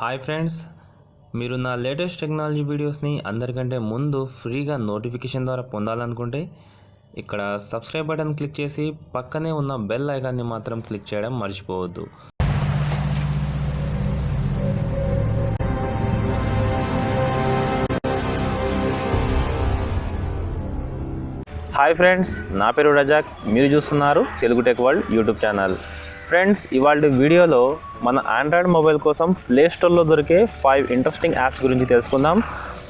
Hi friends, మీరు నా latest technology వీడియోస్ని అందరికంటే ముందు ఫ్రీగా నోటిఫికేషన్ ద్వారా పొందాలనుకుంటే ఇక్కడ సబ్స్క్రైబ్ బటన్ క్లిక్ చేసి పక్కనే ఉన్న బెల్ ఐకాన్ని మాత్రం క్లిక్ చేయడం మర్చిపోవద్దు. హాయ్ ఫ్రెండ్స్, నా పేరు రజాక్. మీరు చూస్తున్నారు Telugu tech world YouTube channel. Friends, ఇవాళ వీడియోలో మన ఆండ్రాయిడ్ మొబైల్ కోసం ప్లే స్టోర్లో దొరికే 5 ఇంట్రెస్టింగ్ యాప్స్ గురించి తెలుసుకుందాం.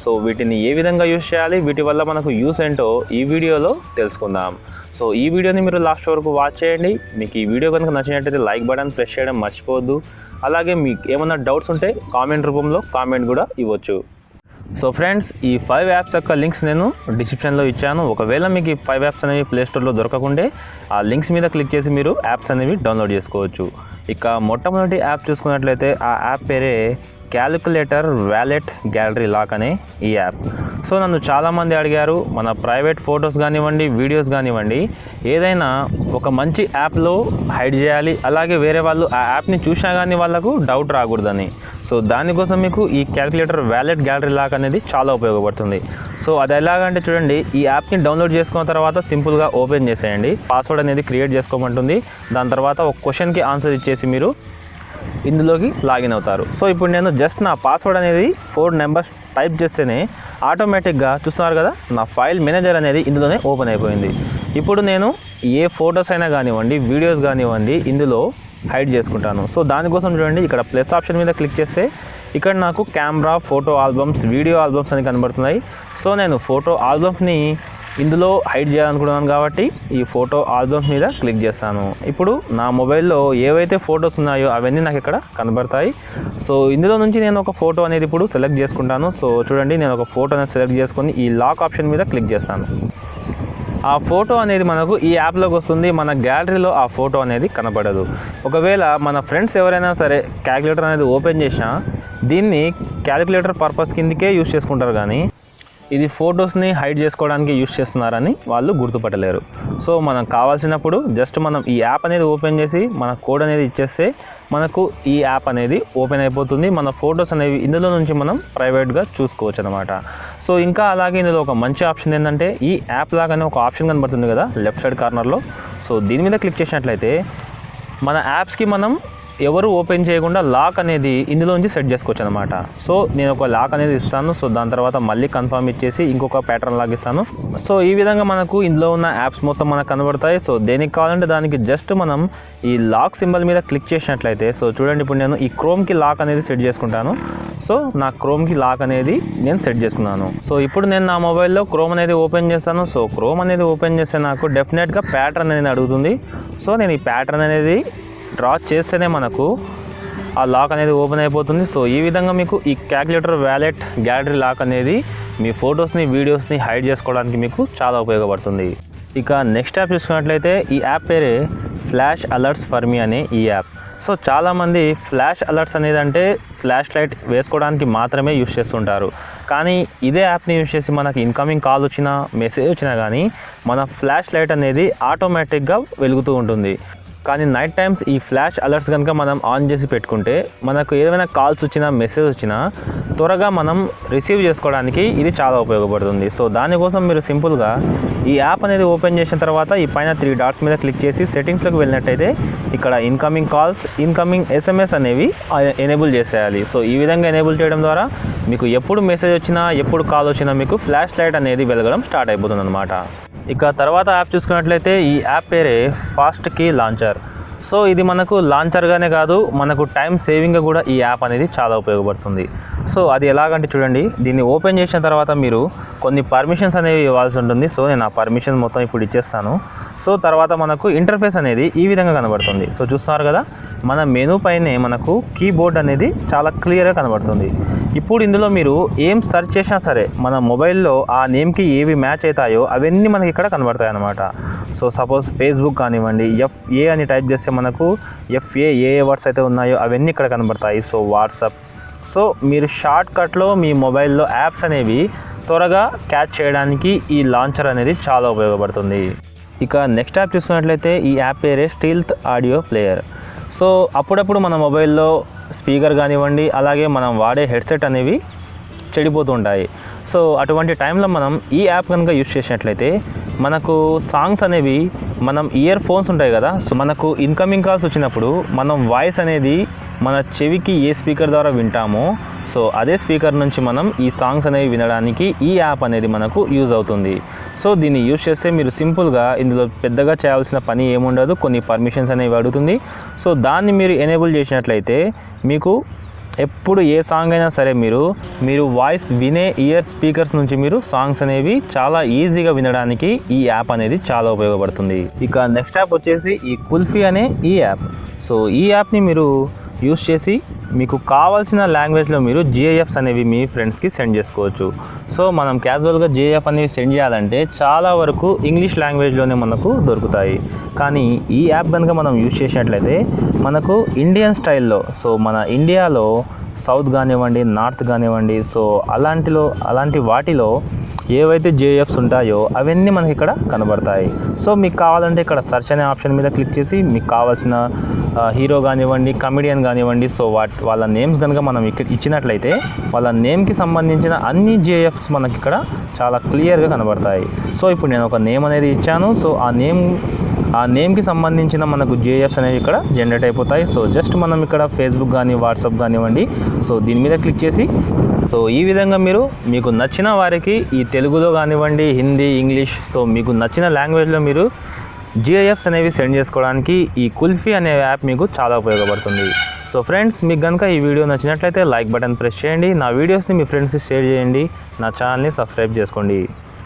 సో వీటిని ఏ విధంగా యూజ్ చేయాలి, వీటి వల్ల మనకు యూస్ ఏంటో ఈ వీడియోలో తెలుసుకుందాం. సో ఈ వీడియోని మీరు లాస్ట్ వరకు వాచ్ చేయండి. మీకు ఈ వీడియో కనుక నచ్చినట్టయితే లైక్ బటన్ ప్రెస్ చేయడం మర్చిపోవద్దు. అలాగే మీకు ఏమైనా డౌట్స్ ఉంటే కామెంట్ రూపంలో కామెంట్ కూడా ఇవ్వచ్చు. సో ఫ్రెండ్స్, ఈ 5 యాప్స్ యొక్క లింక్స్ నేను డిస్క్రిప్షన్లో ఇచ్చాను. ఒకవేళ మీకు ఈ 5 యాప్స్ అనేవి ప్లేస్టోర్లో దొరకకుంటే ఆ లింక్స్ మీద క్లిక్ చేసి మీరు యాప్స్ అనేవి డౌన్లోడ్ చేసుకోవచ్చు. ఇక మొట్టమొదటి యాప్ చూసుకున్నట్లయితే ఆ యాప్ పేరే క్యాలిక్యులేటర్ వ్యాలెట్ గ్యాలరీ లాక్ అనే ఈ యాప్. సో నన్ను చాలామంది అడిగారు, మన ప్రైవేట్ ఫొటోస్ కానివ్వండి, వీడియోస్ కానివ్వండి, ఏదైనా ఒక మంచి యాప్లో హైడ్ చేయాలి, అలాగే వేరే వాళ్ళు ఆ యాప్ని చూసినా కానీ వాళ్ళకు డౌట్ రాకూడదని. సో దానికోసం మీకు ఈ క్యాలిక్యులేటర్ వ్యాలెట్ గ్యాలరీ లాక్ అనేది చాలా ఉపయోగపడుతుంది. సో అది ఎలాగంటే చూడండి, ఈ యాప్ని డౌన్లోడ్ చేసుకున్న తర్వాత సింపుల్గా ఓపెన్ చేసేయండి. పాస్వర్డ్ అనేది క్రియేట్ చేసుకోమంటుంది. దాని తర్వాత ఒక క్వశ్చన్కి ఆన్సర్ ఇచ్చేసి మీరు ఇందులోకి లాగిన్ అవుతారు. సో ఇప్పుడు నేను జస్ట్ నా పాస్వర్డ్ అనేది 4 నెంబర్స్ టైప్ చేస్తేనే ఆటోమేటిక్గా చూస్తున్నారు కదా, నా ఫైల్ మేనేజర్ అనేది ఇందులోనే ఓపెన్ అయిపోయింది. ఇప్పుడు నేను ఏ ఫొటోస్ అయినా కానివ్వండి, వీడియోస్ కానివ్వండి ఇందులో హైడ్ చేసుకుంటాను. సో దానికోసం చూడండి, ఇక్కడ ప్లస్ ఆప్షన్ మీద క్లిక్ చేస్తే ఇక్కడ నాకు camera, photo albums, video albums అని కనబడుతున్నాయి. సో నేను ఫోటో ఆల్బమ్స్ని ఇందులో హైడ్ చేయాలనుకుంటున్నాను కాబట్టి ఈ ఫోటో ఆల్బమ్స్ మీద క్లిక్ చేస్తాను. ఇప్పుడు నా మొబైల్లో ఏవైతే ఫొటోస్ ఉన్నాయో అవన్నీ నాకు ఇక్కడ కనబడతాయి. సో ఇందులో నుంచి నేను ఒక ఫోటో అనేది ఇప్పుడు సెలెక్ట్ చేసుకుంటాను. సో చూడండి, నేను ఒక ఫోటో అనేది సెలెక్ట్ చేసుకొని ఈ లాక్ ఆప్షన్ మీద క్లిక్ చేస్తాను. ఆ ఫోటో అనేది మనకు ఈ యాప్లోకి వస్తుంది. మన గ్యాలరీలో ఆ ఫోటో అనేది కనబడదు. ఒకవేళ మన ఫ్రెండ్స్ ఎవరైనా సరే క్యాలిక్యులేటర్ అనేది ఓపెన్ చేసినా దీన్ని క్యాలిక్యులేటర్ పర్పస్ కిందకే యూజ్ చేసుకుంటారు, కానీ ఇది ఫొటోస్ని హైడ్ చేసుకోవడానికి యూజ్ చేస్తున్నారని వాళ్ళు గుర్తుపట్టలేరు. సో మనం కావాల్సినప్పుడు జస్ట్ మనం ఈ యాప్ అనేది ఓపెన్ చేసి మన కోడ్ అనేది ఇచ్చేస్తే మనకు ఈ యాప్ అనేది ఓపెన్ అయిపోతుంది. మన ఫొటోస్ అనేవి ఇందులో నుంచి మనం ప్రైవేట్గా చూసుకోవచ్చు అనమాట. సో ఇంకా అలాగే ఇందులో ఒక మంచి ఆప్షన్ ఏంటంటే, ఈ యాప్ లాగానే ఒక ఆప్షన్ కనబడుతుంది కదా లెఫ్ట్ సైడ్ కార్నర్లో. సో దీని మీద క్లిక్ చేసినట్లయితే మన యాప్స్కి మనం ఎవరు ఓపెన్ చేయకుండా లాక్ అనేది ఇందులో నుంచి సెట్ చేసుకోవచ్చు అనమాట. సో నేను ఒక లాక్ అనేది ఇస్తాను. సో దాని తర్వాత మళ్ళీ కన్ఫర్మ్ ఇచ్చేసి ఇంకొక ప్యాటర్న్ లాగా ఇస్తాను. సో ఈ విధంగా మనకు ఇందులో ఉన్న యాప్స్ మొత్తం మనకు కనబడతాయి. సో దేనికి కావాలంటే దానికి జస్ట్ మనం ఈ లాక్ సింబల్ మీద క్లిక్ చేసినట్లయితే, సో చూడండి, ఇప్పుడు నేను ఈ క్రోమ్కి లాక్ అనేది సెట్ చేసుకుంటాను. సో నా క్రోమ్కి లాక్ అనేది నేను సెట్ చేసుకున్నాను. సో ఇప్పుడు నేను నా మొబైల్లో క్రోమ్ అనేది ఓపెన్ చేస్తాను. సో క్రోమ్ అనేది ఓపెన్ చేస్తే నాకు డెఫినెట్గా ప్యాటర్న్ అనేది అడుగుతుంది. సో నేను ఈ ప్యాటర్న్ అనేది డ్రా చేస్తేనే మనకు ఆ లాక్ అనేది ఓపెన్ అయిపోతుంది. సో ఈ విధంగా మీకు ఈ క్యాలిక్యులేటర్ వ్యాలెట్ గ్యాలరీ లాక్ అనేది మీ ఫొటోస్ని, వీడియోస్ని హైడ్ చేసుకోవడానికి మీకు చాలా ఉపయోగపడుతుంది. ఇక నెక్స్ట్ యాప్ చూసుకున్నట్లయితే ఈ యాప్ పేరే ఫ్లాష్ అలర్ట్స్ ఫర్ మీ అనే ఈ యాప్. సో చాలామంది ఫ్లాష్ అలర్ట్స్ అనేది అంటే ఫ్లాష్ లైట్ వేసుకోవడానికి మాత్రమే యూజ్ చేస్తుంటారు. కానీ ఇదే యాప్ని యూజ్ చేసి మనకి ఇన్కమింగ్ కాల్ వచ్చినా, మెసేజ్ వచ్చినా కానీ మన ఫ్లాష్ లైట్ అనేది ఆటోమేటిక్గా వెలుగుతూ ఉంటుంది. కానీ నైట్ టైమ్స్ ఈ ఫ్లాష్ అలర్ట్స్ కనుక మనం ఆన్ చేసి పెట్టుకుంటే మనకు ఏదైనా కాల్స్ వచ్చినా, మెసేజ్ వచ్చినా త్వరగా మనం రిసీవ్ చేసుకోవడానికి ఇది చాలా ఉపయోగపడుతుంది. సో దానికోసం మీరు సింపుల్గా ఈ యాప్ అనేది ఓపెన్ చేసిన తర్వాత ఈ పైన 3 డాట్స్ మీద క్లిక్ చేసి సెట్టింగ్స్లోకి వెళ్ళినట్టయితే ఇక్కడ ఇన్కమింగ్ కాల్స్, ఇన్కమింగ్ SMS అనేవి ఎనేబుల్ చేసేయాలి. సో ఈ విధంగా ఎనేబుల్ చేయడం ద్వారా మీకు ఎప్పుడు మెసేజ్ వచ్చినా, ఎప్పుడు కాల్ వచ్చినా మీకు ఫ్లాష్ లైట్ అనేది వెలగడం స్టార్ట్ అయిపోతుంది అనమాట. ఇక తర్వాత యాప్ చూసుకున్నట్లయితే ఈ యాప్ పేరే ఫాస్ట్ కీ లాంచర్. సో ఇది మనకు లాంచర్గానే కాదు, మనకు టైం సేవింగ్గా కూడా ఈ యాప్ అనేది చాలా ఉపయోగపడుతుంది. సో అది ఎలాగంటే చూడండి, దీన్ని ఓపెన్ చేసిన తర్వాత మీరు కొన్ని పర్మిషన్స్ అనేవి ఇవ్వాల్సి ఉంటుంది. సో నేను ఆ పర్మిషన్ మొత్తం ఇప్పుడు ఇచ్చేస్తాను. సో తర్వాత మనకు ఇంటర్ఫేస్ అనేది ఈ విధంగా కనబడుతుంది. సో చూస్తున్నారు కదా, మన మెనూ పైనే మనకు కీబోర్డ్ అనేది చాలా క్లియర్గా కనబడుతుంది. ఇప్పుడు ఇందులో మీరు ఏం సెర్చ్ చేసినా సరే మన మొబైల్లో ఆ నేమ్కి ఏవి మ్యాచ్ అవుతాయో అవన్నీ మనకి ఇక్కడ కనబడతాయి అన్నమాట. సో సపోజ్ ఫేస్బుక్ కానివ్వండి, FA అని టైప్ చేస్తే మనకు FA ఏ వర్డ్స్ అయితే ఉన్నాయో అవన్నీ ఇక్కడ కనబడతాయి. So WhatsApp. సో మీరు షార్ట్ కట్లో మీ మొబైల్లో యాప్స్ అనేవి త్వరగా క్యాచ్ చేయడానికి ఈ లాంచర్ అనేది చాలా ఉపయోగపడుతుంది. ఇక నెక్స్ట్ యాప్ చూసుకున్నట్లయితే ఈ యాప్ పేరే స్టీల్త్ ఆడియో ప్లేయర్. సో అప్పుడప్పుడు మన మొబైల్లో స్పీకర్ కానివ్వండి, అలాగే మనం వాడే హెడ్సెట్ అనేవి చెడిపోతుంటాయి. సో అటువంటి టైంలో మనం ఈ యాప్ కనుక యూజ్ చేసినట్లయితే మనకు సాంగ్స్ అనేవి, మనం ఇయర్ ఫోన్స్ ఉంటాయి కదా, సో మనకు ఇన్కమింగ్ కాల్స్ వచ్చినప్పుడు మనం వాయిస్ అనేది మన చెవికి ఏ స్పీకర్ ద్వారా వింటామో సో అదే స్పీకర్ నుంచి మనం ఈ సాంగ్స్ అనేవి వినడానికి ఈ యాప్ అనేది మనకు యూజ్ అవుతుంది. సో దీన్ని యూజ్ చేస్తే మీరు సింపుల్గా ఇందులో పెద్దగా చేయాల్సిన పని ఏముండదు, కొన్ని పర్మిషన్స్ అనేవి అడుగుతుంది. సో దాన్ని మీరు ఎనేబుల్ చేసినట్లయితే మీకు ఎప్పుడు ఏ సాంగ్ అయినా సరే మీరు వాయిస్ వినే ఇయర్ స్పీకర్స్ నుంచి మీరు సాంగ్స్ అనేవి చాలా ఈజీగా వినడానికి ఈ యాప్ అనేది చాలా ఉపయోగపడుతుంది. ఇక నెక్స్ట్ యాప్ వచ్చేసి ఈ కుల్ఫీ అనే ఈ యాప్. సో ఈ యాప్ని మీరు యూస్ చేసి మీకు కావాల్సిన లాంగ్వేజ్లో మీరు జిఐఎఫ్స్ అనేవి మీ ఫ్రెండ్స్కి సెండ్ చేసుకోవచ్చు. సో మనం క్యాజువల్గా జిఐఎఫ్ అనేవి సెండ్ చేయాలంటే చాలా వరకు ఇంగ్లీష్ లాంగ్వేజ్లోనే మనకు దొరుకుతాయి. కానీ ఈ యాప్ కనుక మనం యూజ్ చేసినట్లయితే మనకు ఇండియన్ స్టైల్లో, సో మన ఇండియాలో సౌత్ కానివ్వండి, నార్త్ కానివ్వండి, సో అలాంటి వాటిలో ఏవైతే జిఐఎఫ్స్ ఉంటాయో అవన్నీ మనకి ఇక్కడ కనబడతాయి. సో మీకు కావాలంటే ఇక్కడ సెర్చ్ అనే ఆప్షన్ మీద క్లిక్ చేసి మీకు కావాల్సిన హీరో కానివ్వండి, కమెడియన్ కానివ్వండి, సో వాళ్ళ నేమ్స్ కనుక మనం ఇక్కడ ఇచ్చినట్లయితే వాళ్ళ నేమ్కి సంబంధించిన అన్ని జిఐఎఫ్స్ మనకి ఇక్కడ చాలా క్లియర్గా కనబడతాయి. సో ఇప్పుడు నేను ఒక నేమ్ అనేది ఇచ్చాను. సో ఆ నేమ్కి సంబంధించిన మనకు జిఐఎఫ్స్ అనేవి ఇక్కడ జనరేట్ అయిపోతాయి. సో జస్ట్ మనం ఇక్కడ ఫేస్బుక్ కానీ, వాట్సాప్ కానివ్వండి, సో దీని మీద క్లిక్ చేసి సో ఈ విధంగా మీకు నచ్చిన వారికి ఈ తెలుగులో కానివ్వండి, హిందీ, ఇంగ్లీష్, సో మీకు నచ్చిన లాంగ్వేజ్లో మీరు జిఐఎఫ్స్ అనేవి సెండ్ చేసుకోవడానికి ఈ కుల్ఫీ అనే యాప్ మీకు చాలా ఉపయోగపడుతుంది. సో ఫ్రెండ్స్, మీకు కనుక ఈ వీడియో నచ్చినట్లయితే లైక్ బటన్ ప్రెస్ చేయండి, నా వీడియోస్ని మీ ఫ్రెండ్స్కి షేర్ చేయండి, నా ఛానల్ని సబ్స్క్రైబ్ చేసుకోండి.